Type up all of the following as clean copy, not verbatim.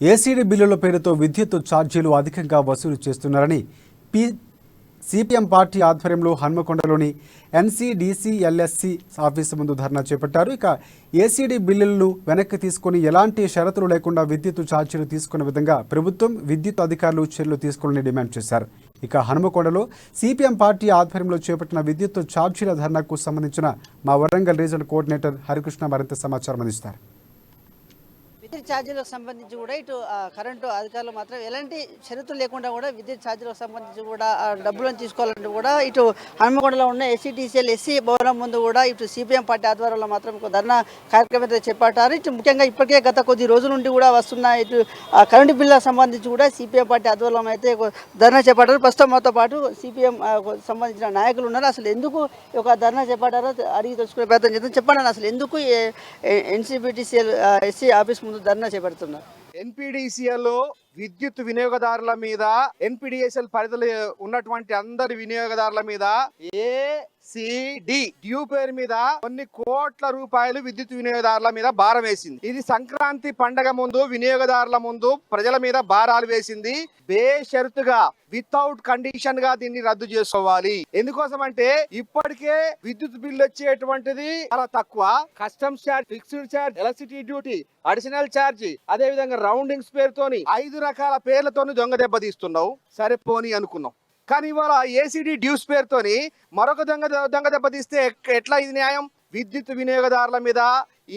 ACD బిల్లుల పేరుతో విద్యుత్ ఛార్జీలు అధికంగా వసూలు చేస్తున్నారని సిపిఎం పార్టీ ఆధ్వర్యంలో హన్మకొండలోని ఎన్సీడీసీఎల్ఎస్సీ ఆఫీసు ముందు ధర్నా చేపట్టారు. ఇక ఏసీడీ బిల్లులను వెనక్కి తీసుకుని ఎలాంటి షరతులు లేకుండా విద్యుత్ ఛార్జీలు తీసుకున్న విధంగా ప్రభుత్వం విద్యుత్ అధికారులు చర్యలు తీసుకోవాలని డిమాండ్ చేశారు. ఇక హన్మకొండలో సిపిఎం పార్టీ ఆధ్వర్యంలో చేపట్టిన విద్యుత్ ఛార్జీల ధర్నాకు సంబంధించిన మా వరంగల్ రీజనల్ కోఆర్డినేటర్ హరికృష్ణ మరింత సమాచారం అందిస్తారు. విద్యుత్ ఛార్జీలకు సంబంధించి కూడా ఇటు కరెంటు అధికారులు మాత్రం ఎలాంటి షరతులు లేకుండా కూడా విద్యుత్ ఛార్జీలకు సంబంధించి కూడా డబ్బులను తీసుకోవాలంటే కూడా ఇటు హన్మకొండలో ఉన్న ఎస్సీడీసీఎల్ ఎస్సీ భవనం ముందు కూడా ఇటు సిపిఎం పార్టీ ఆధ్వర్యంలో మాత్రం ధర్నా కార్యక్రమం అయితే చేపట్టారు. ఇటు ముఖ్యంగా ఇప్పటికే గత కొద్ది రోజుల నుండి కూడా వస్తున్న ఇటు కరెంటు బిల్లులకు సంబంధించి కూడా సిపిఎం పార్టీ ఆధ్వర్యంలో అయితే ధర్నా చేపట్టారు. ప్రస్తుతం మాతో పాటు సిపిఎం సంబంధించిన నాయకులు ఉన్నారు. అసలు ఎందుకు ఒక ధర్నా చేపట్టారో అడిగి తెలుసుకునే ప్రయత్నం చేద్దాం. చెప్పండి, అసలు ఎందుకు ఎన్సీబీటీసీఎల్ ఎస్సీ ఆఫీస్ ముందు ధర్నా చేపడుతున్నారు? ఎన్పీడీసీఎల్ విద్యుత్ వినియోగదారుల మీద, ఎన్పీడీఎస్ఎల్ పరిధిలో ఉన్నటువంటి అందరి వినియోగదారుల మీద ఏసీడీ డ్యూ పేరు మీద కొన్ని కోట్ల రూపాయలు విద్యుత్ వినియోగదారుల మీద భారం వేసింది. ఇది సంక్రాంతి పండగ ముందు వినియోగదారుల ముందు ప్రజల మీద భారాలు వేసింది. బేషరతుగా వితౌట్ కండిషన్ గా దీన్ని రద్దు చేసుకోవాలి. ఎందుకోసం అంటే ఇప్పటికే విద్యుత్ బిల్లు వచ్చేటువంటిది చాలా తక్కువ. Customs charge, fixed charge, electricity duty, additional charge, అదే విధంగా రౌండింగ్స్ పేరుతోని 5 రకాల పేర్లతోని దొంగ దెబ్బ తీస్తున్నావు. సరే పోని అనుకున్నాం. కానీ ఇవాళ ఏసీడీ డ్యూస్ పేరుతోని మరొక దొంగ దెబ్బ తీస్తే ఎట్లా ఇది న్యాయం? విద్యుత్ వినియోగదారుల మీద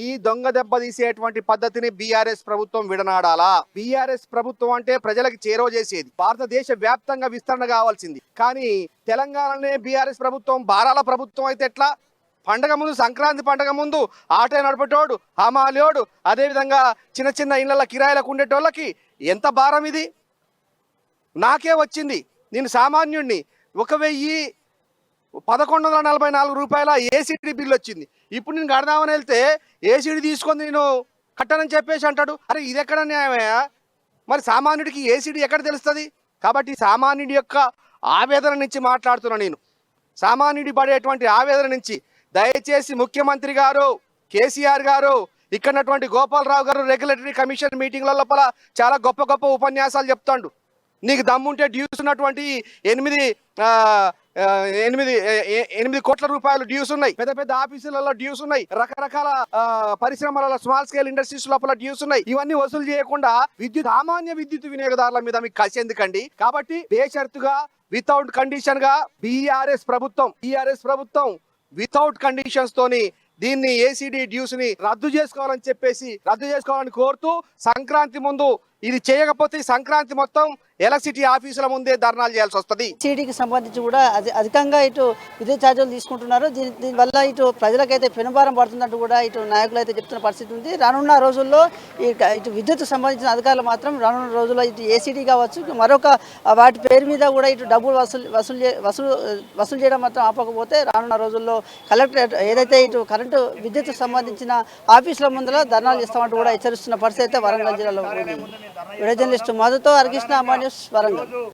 ఈ దొంగ దెబ్బ తీసేటువంటి పద్ధతిని బీఆర్ఎస్ ప్రభుత్వం విడనాడాలా. బీఆర్ఎస్ ప్రభుత్వం అంటే ప్రజలకు చేరువ చేసేది, భారతదేశ వ్యాప్తంగా విస్తరణ కావాల్సింది. కానీ తెలంగాణనే బీఆర్ఎస్ ప్రభుత్వం భారాల ప్రభుత్వం అయితే ఎట్లా? పండగ ముందు, సంక్రాంతి పండగ ముందు ఆటో నడిపేటోడు, హమాలియోడు, అదేవిధంగా చిన్న చిన్న ఇళ్ల కిరాయిలకు ఉండేటోళ్ళకి ఎంత భారం ఇది? నాకే వచ్చింది, నేను సామాన్యుడిని, 1144 రూపాయల ఏసీడీ బిల్లు వచ్చింది. ఇప్పుడు నేను కడదామని వెళ్తే ఏసీడీ తీసుకొని నేను కట్టనని చెప్పేసి అంటాడు. అరే ఇది ఎక్కడ న్యాయమయ్యా? మరి సామాన్యుడికి ఏసీడీ ఎక్కడ తెలుస్తుంది? కాబట్టి సామాన్యుడి యొక్క ఆవేదన నుంచి మాట్లాడుతున్నా నేను. సామాన్యుడి పడేటువంటి ఆవేదన నుంచి దయచేసి ముఖ్యమంత్రి గారు, కేసీఆర్ గారు, ఇక్కడటువంటి గోపాలరావు గారు రెగ్యులేటరీ కమిషన్ మీటింగ్ల లోపల చాలా గొప్ప గొప్ప ఉపన్యాసాలు చెప్తాడు. నీకు దమ్ముంటే డ్యూస్ ఉన్నటువంటి 8 కోట్ల రూపాయలు డ్యూస్ ఉన్నాయి, పెద్ద పెద్ద ఆఫీసులలో డ్యూస్ ఉన్నాయి, రకరకాల పరిశ్రమలలో, స్మాల్ స్కేల్ ఇండస్ట్రీస్ లోపల డ్యూస్ ఉన్నాయి. ఇవన్నీ వసూలు చేయకుండా సామాన్య విద్యుత్ వినియోగదారుల మీద మీకు కసి ఎందుకండి? కాబట్టి బేషరతుగా వితౌట్ కండిషన్ గా బీఆర్ఎస్ ప్రభుత్వం వితౌట్ కండిషన్స్ తోని దీన్ని ఏసీడీ డ్యూస్ ని రద్దు చేసుకోవాలని కోరుతూ, సంక్రాంతి ముందు ఇది చేయకపోతే సంక్రాంతి మొత్తం ఎలక్ట్రిసిటీ ఆఫీసుల ముందే ధర్నాలు చేయాల్సి వస్తుంది. ఏసీడీకి సంబంధించి కూడా అధికంగా ఇటు విద్యుత్ ఛార్జీలు తీసుకుంటున్నారు. దీనివల్ల ఇటు ప్రజలకైతే పెనుభారం పడుతున్నట్టు కూడా ఇటు నాయకులు అయితే చెప్తున్న పరిస్థితి ఉంది. రానున్న రోజుల్లో ఇటు విద్యుత్ సంబంధించిన అధికారులు మాత్రం రానున్న రోజుల్లో ఇటు ఏసీడీ కావచ్చు, మరొక వాటి పేరు మీద కూడా ఇటు డబ్బులు వసూలు చేయడం మాత్రం ఆపకపోతే రానున్న రోజుల్లో కలెక్టర్ ఏదైతే ఇటు కరెంటు విద్యుత్ సంబంధించిన ఆఫీసుల ముందర ధర్నాలు చేస్తామంటూ కూడా హెచ్చరిస్తున్న పరిస్థితి అయితే వరంగల్ జిల్లాలో ఉంది. జర్నలిస్టు మధుతో హరికృష్ణ, వరంగల్.